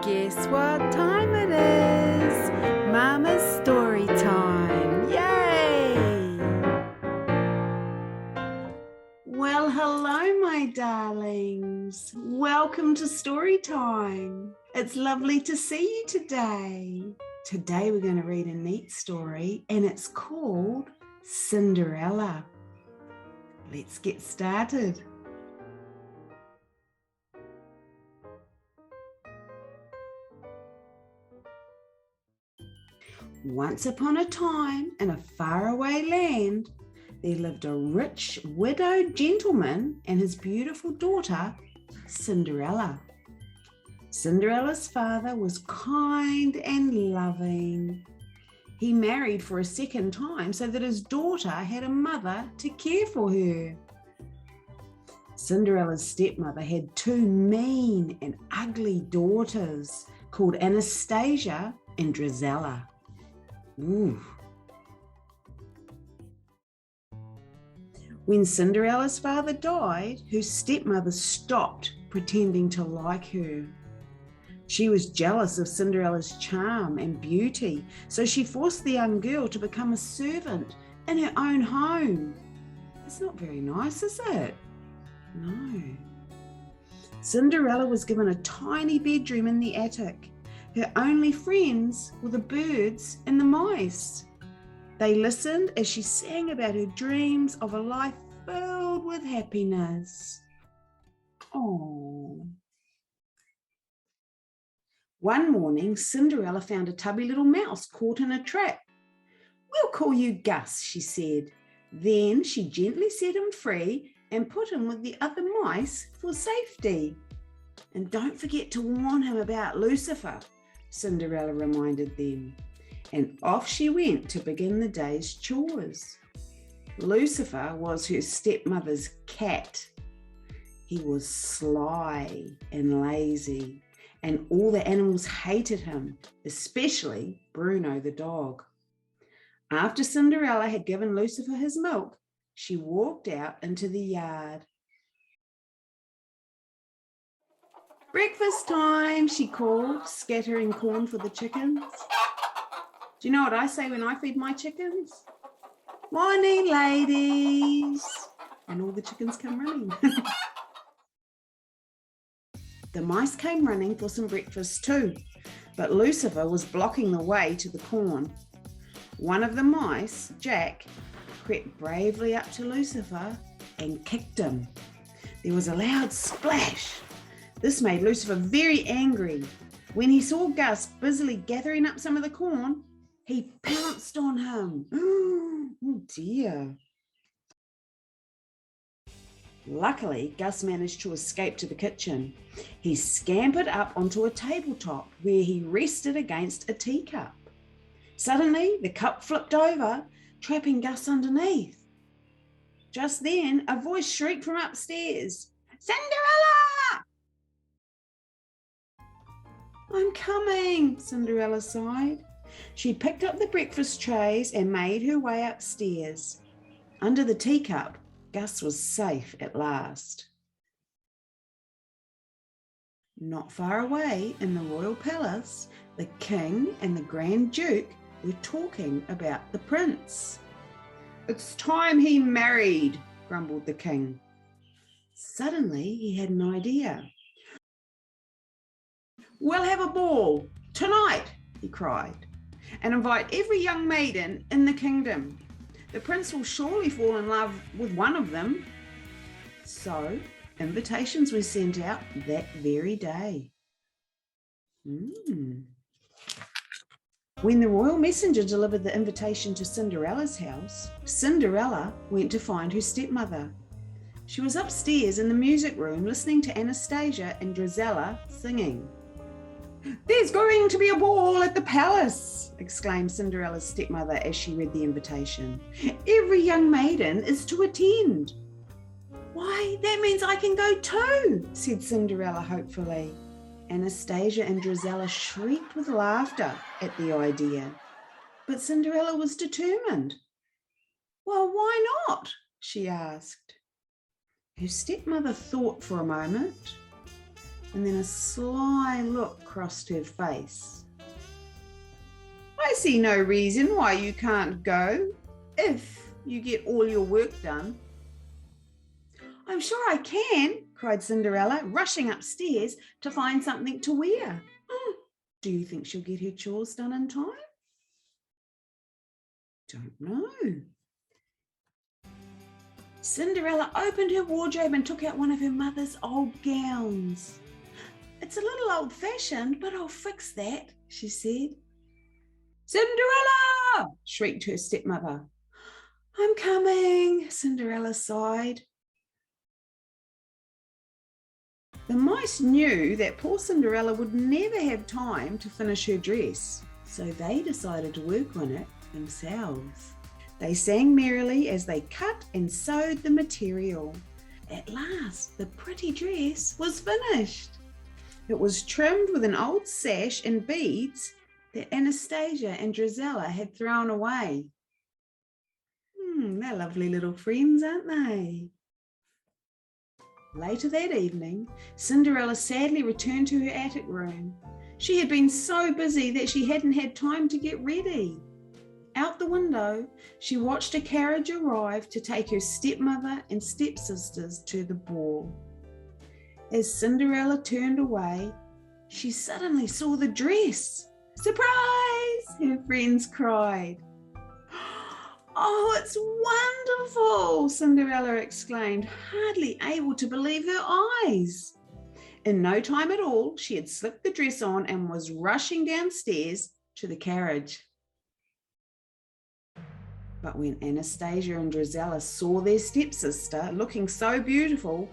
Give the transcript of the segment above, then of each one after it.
Guess what time it is? Mama's story time. Yay! Well, hello, my darlings. Welcome to story time. It's lovely to see you today. Today we're going to read a neat story and it's called Cinderella. Let's get started. Once upon a time, in a faraway land, there lived a rich widowed gentleman and his beautiful daughter, Cinderella. Cinderella's father was kind and loving. He married for a second time so that his daughter had a mother to care for her. Cinderella's stepmother had two mean and ugly daughters called Anastasia and Drizella. Ooh. When Cinderella's father died, her stepmother stopped pretending to like her. She was jealous of Cinderella's charm and beauty, so she forced the young girl to become a servant in her own home. It's not very nice, is it? No. Cinderella was given a tiny bedroom in the attic. Her only friends were the birds and the mice. They listened as she sang about her dreams of a life filled with happiness. Oh. One morning, Cinderella found a tubby little mouse caught in a trap. "We'll call you Gus," she said. Then she gently set him free and put him with the other mice for safety. "And don't forget to warn him about Lucifer," Cinderella reminded them, and off she went to begin the day's chores. Lucifer was her stepmother's cat. He was sly and lazy, and all the animals hated him, especially Bruno the dog. After Cinderella had given Lucifer his milk, she walked out into the yard. "Breakfast time," she called, scattering corn for the chickens. Do you know what I say when I feed my chickens? "Morning, ladies." And all the chickens come running. The mice came running for some breakfast too, but Lucifer was blocking the way to the corn. One of the mice, Jack, crept bravely up to Lucifer and kicked him. There was a loud splash. This made Lucifer very angry. When he saw Gus busily gathering up some of the corn, he pounced on him. Oh dear. Luckily, Gus managed to escape to the kitchen. He scampered up onto a tabletop where he rested against a teacup. Suddenly, the cup flipped over, trapping Gus underneath. Just then, a voice shrieked from upstairs, "Cinderella!" "I'm coming," Cinderella sighed. She picked up the breakfast trays and made her way upstairs. Under the teacup, Gus was safe at last. Not far away in the royal palace, the king and the Grand Duke were talking about the prince. "It's time he married," grumbled the king. Suddenly, he had an idea. "We'll have a ball tonight," he cried, "and invite every young maiden in the kingdom. The prince will surely fall in love with one of them." So invitations were sent out that very day. When the royal messenger delivered the invitation to Cinderella's house, Cinderella went to find her stepmother. She was upstairs in the music room listening to Anastasia and Drizella singing. "There's going to be a ball at the palace," exclaimed Cinderella's stepmother as she read the invitation. "Every young maiden is to attend." "Why, that means I can go too," said Cinderella hopefully. Anastasia and Drizella shrieked with laughter at the idea, but Cinderella was determined. "Well, why not?" she asked. Her stepmother thought for a moment. and then a sly look crossed her face. I see no reason why you can't go if you get all your work done. I'm sure I can, cried Cinderella, rushing upstairs to find something to wear. Do you think she'll get her chores done in time? Don't know. Cinderella opened her wardrobe and took out one of her mother's old gowns. It's a little old-fashioned, but I'll fix that, she said. Cinderella! Shrieked her stepmother. I'm coming, Cinderella sighed. The mice knew that poor Cinderella would never have time to finish her dress, so they decided to work on it themselves. They sang merrily as they cut and sewed the material. At last, the pretty dress was finished. It was trimmed with an old sash and beads that Anastasia and Drizella had thrown away. They're lovely little friends, aren't they? Later that evening, Cinderella sadly returned to her attic room. She had been so busy that she hadn't had time to get ready. Out the window, she watched a carriage arrive to take her stepmother and stepsisters to the ball. As Cinderella turned away, she suddenly saw the dress. Surprise! Her friends cried. Oh, it's wonderful, Cinderella exclaimed, hardly able to believe her eyes. In no time at all, she had slipped the dress on and was rushing downstairs to the carriage. But when Anastasia and Drizella saw their stepsister looking so beautiful,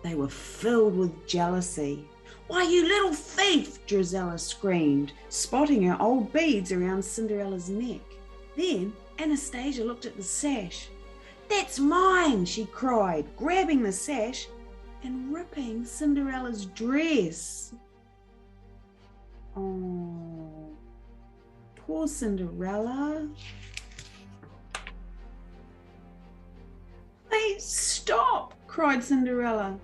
they were filled with jealousy. Why, you little thief, Drizella screamed, spotting her old beads around Cinderella's neck. Then Anastasia looked at the sash. That's mine, she cried, grabbing the sash and ripping Cinderella's dress. Oh, poor Cinderella. Hey, stop, cried Cinderella.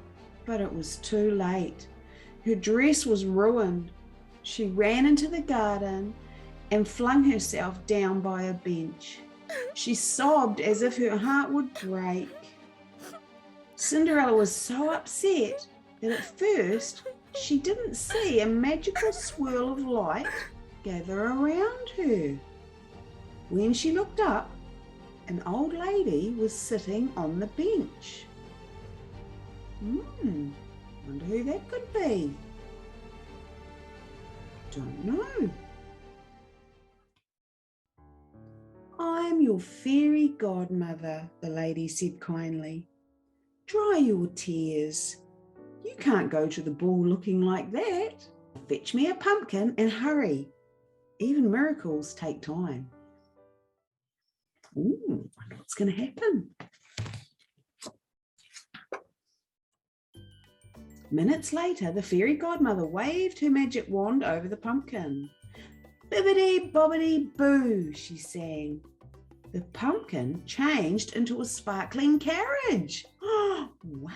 But it was too late. Her dress was ruined. She ran into the garden and flung herself down by a bench. She sobbed as if her heart would break. Cinderella was so upset that at first she didn't see a magical swirl of light gather around her. When she looked up, an old lady was sitting on the bench. Wonder who that could be. Don't know. I'm your fairy godmother, the lady said kindly. Dry your tears. You can't go to the ball looking like that. Fetch me a pumpkin and hurry. Even miracles take time. Wonder what's going to happen. Minutes later, the fairy godmother waved her magic wand over the pumpkin. Bibbidi bobbidi boo, she sang. The pumpkin changed into a sparkling carriage. Oh, wow.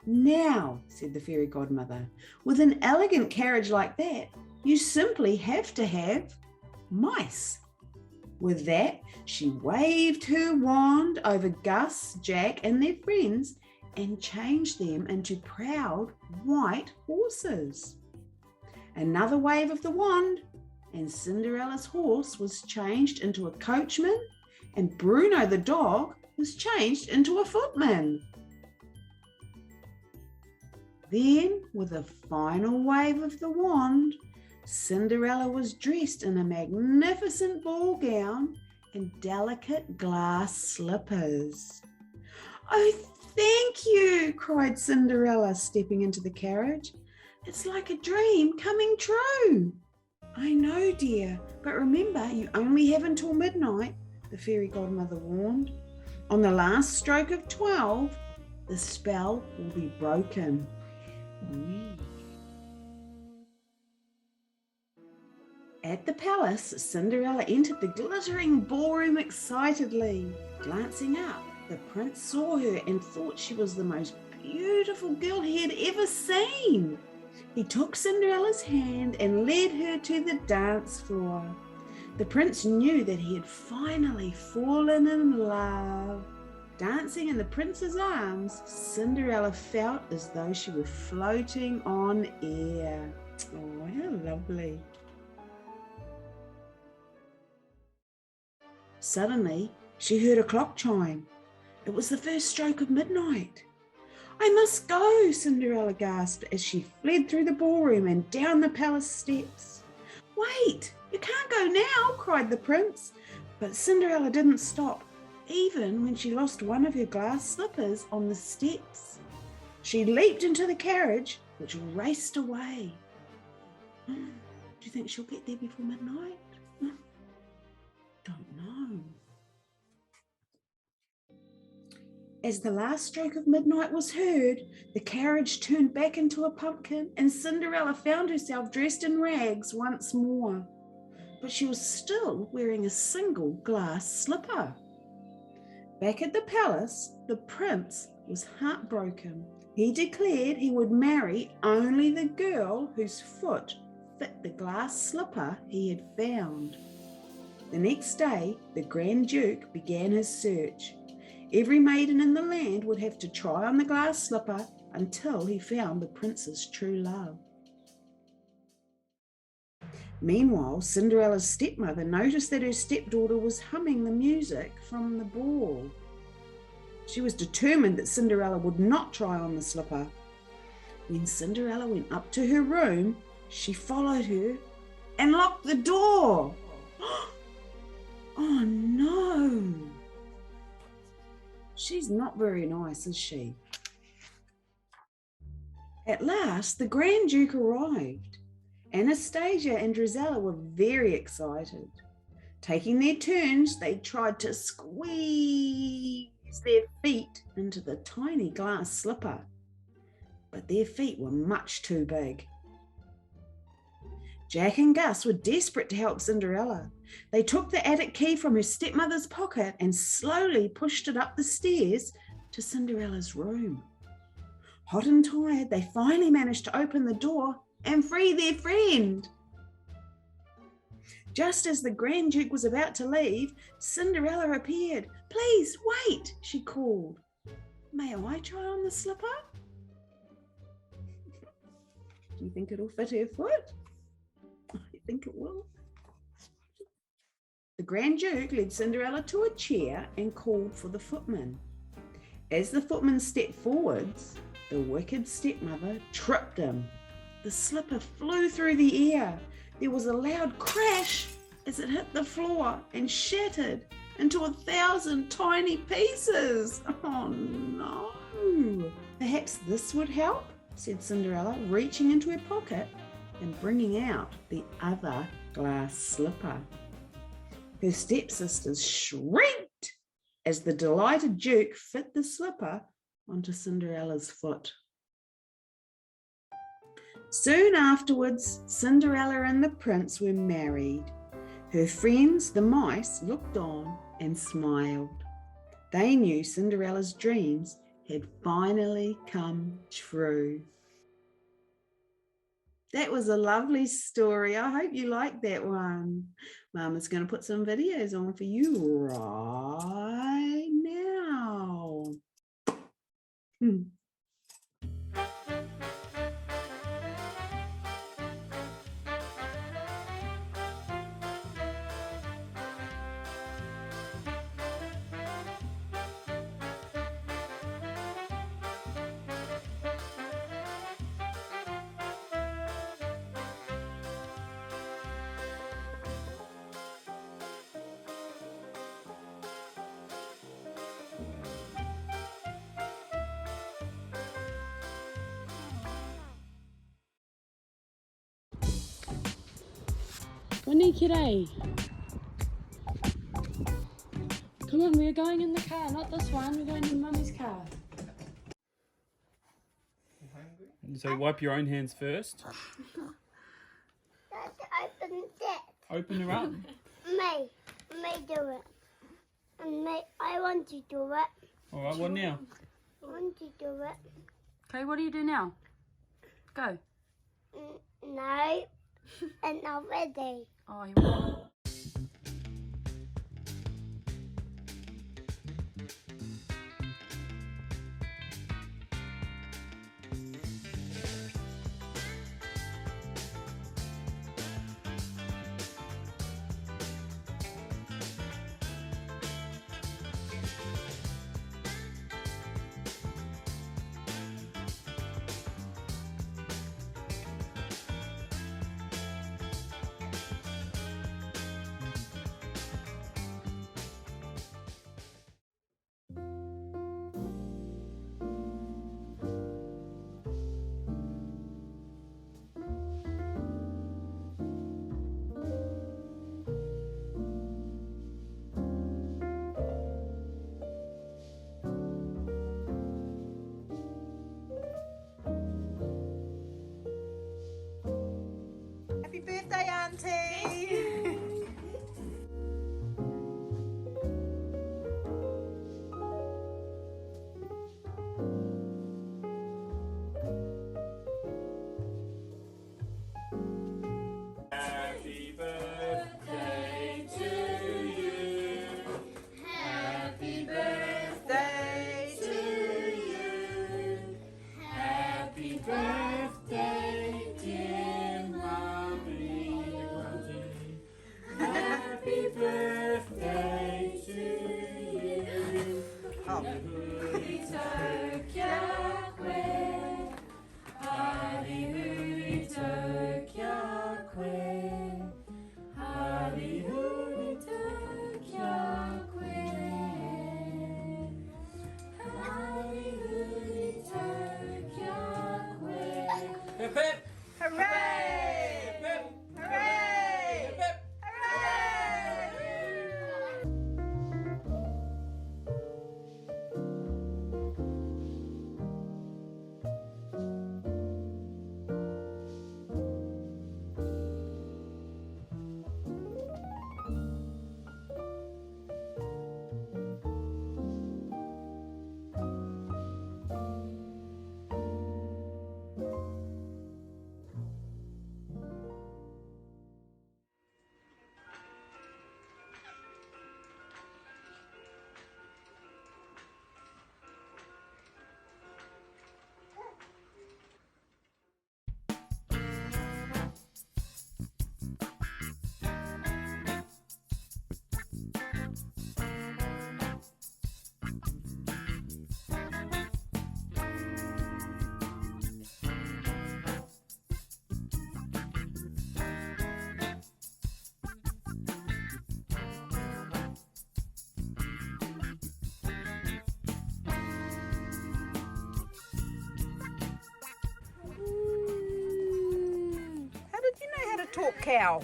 Now, said the fairy godmother, with an elegant carriage like that, you simply have to have mice. With that, she waved her wand over Gus, Jack, and their friends and changed them into proud white horses. Another wave of the wand, and Cinderella's horse was changed into a coachman, and Bruno the dog was changed into a footman. Then, with a final wave of the wand, Cinderella was dressed in a magnificent ball gown and delicate glass slippers. Oh, thank you, cried Cinderella, stepping into the carriage. It's like a dream coming true. I know, dear, but remember, you only have until midnight, the fairy godmother warned. On the last stroke of 12, the spell will be broken. At the palace, Cinderella entered the glittering ballroom excitedly. Glancing up, the prince saw her and thought she was the most beautiful girl he had ever seen. He took Cinderella's hand and led her to the dance floor. The prince knew that he had finally fallen in love. Dancing in the prince's arms, Cinderella felt as though she were floating on air. Oh, how lovely. Suddenly, she heard a clock chime. It was the first stroke of midnight. I must go, Cinderella gasped as she fled through the ballroom and down the palace steps. Wait, you can't go now, cried the prince. But Cinderella didn't stop, even when she lost one of her glass slippers on the steps. She leaped into the carriage, which raced away. Do you think she'll get there before midnight? Don't know. As the last stroke of midnight was heard, the carriage turned back into a pumpkin and Cinderella found herself dressed in rags once more. But she was still wearing a single glass slipper. Back at the palace, the prince was heartbroken. He declared he would marry only the girl whose foot fit the glass slipper he had found. The next day, the Grand Duke began his search. Every maiden in the land would have to try on the glass slipper until he found the prince's true love. Meanwhile, Cinderella's stepmother noticed that her stepdaughter was humming the music from the ball. She was determined that Cinderella would not try on the slipper. When Cinderella went up to her room, she followed her and locked the door. Oh no! She's not very nice, is she? At last, the Grand Duke arrived. Anastasia and Drizella were very excited. Taking their turns, they tried to squeeze their feet into the tiny glass slipper, but their feet were much too big. Jack and Gus were desperate to help Cinderella. They took the attic key from her stepmother's pocket and slowly pushed it up the stairs to Cinderella's room. Hot and tired, they finally managed to open the door and free their friend. Just as the Grand Duke was about to leave, Cinderella appeared. Please wait, she called. May I try on the slipper? Do you think it'll fit her foot? I think it will. The Grand Duke led Cinderella to a chair and called for the footman. As the footman stepped forwards, the wicked stepmother tripped him. The slipper flew through the air. There was a loud crash as it hit the floor and shattered into 1,000 tiny pieces. Oh no! Perhaps this would help, said Cinderella, reaching into her pocket and bringing out the other glass slipper. Her stepsisters shrieked as the delighted Duke fit the slipper onto Cinderella's foot. Soon afterwards, Cinderella and the prince were married. Her friends, the mice, looked on and smiled. They knew Cinderella's dreams had finally come true. That was a lovely story. I hope you liked that one. Mama's going to put some videos on for you right now. Winnie, g'day. Come on, we're going in the car, not this one. We're going in Mummy's car. So wipe your own hands first. Open it. Open her up. Me do it. And I want to do it. All right, what now? I want to do it. Okay, what do you do now? Go. No, and not ready. Oh, you Happy birthday, Auntie! Happy birthday to you. Happy birthday to you. Happy birthday, dear Mommy. Happy birthday to you. Oh. Hip hip. Hooray! Hip hip. Hooray! Hip hip. How did you know how to talk, cow?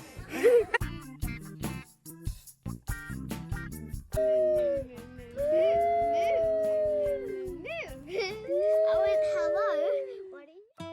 I went, hello. What are you?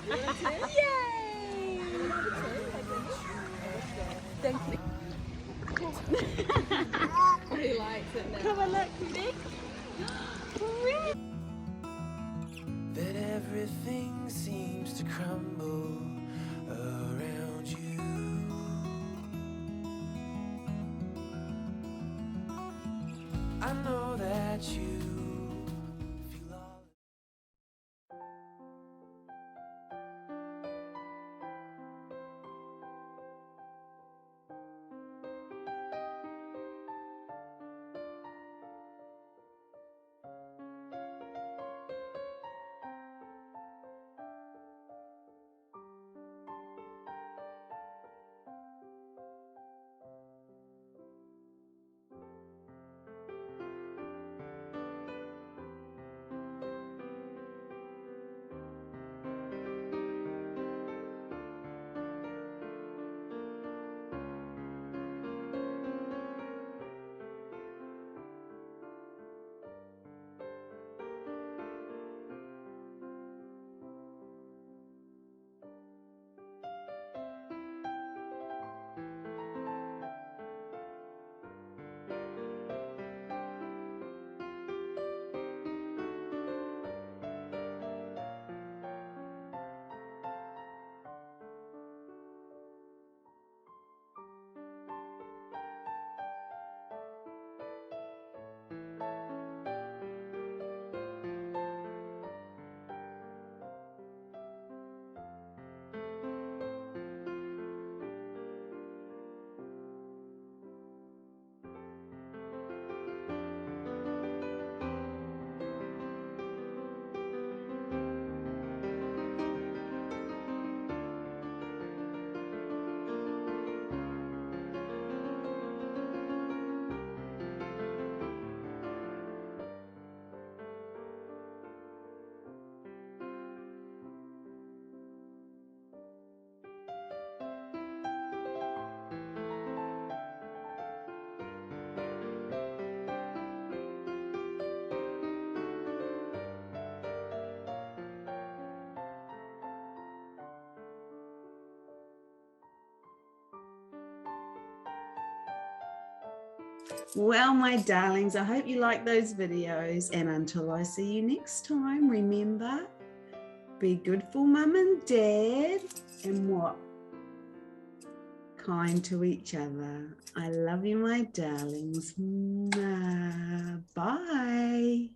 Yay! Thank you. He likes it now. Come on, look, Nick. That everything seems to crumble around you. I know that you feel all. Well, my darlings, I hope you like those videos, and until I see you next time, remember, be good for mum and dad, and what? Kind to each other. I love you, my darlings. Bye.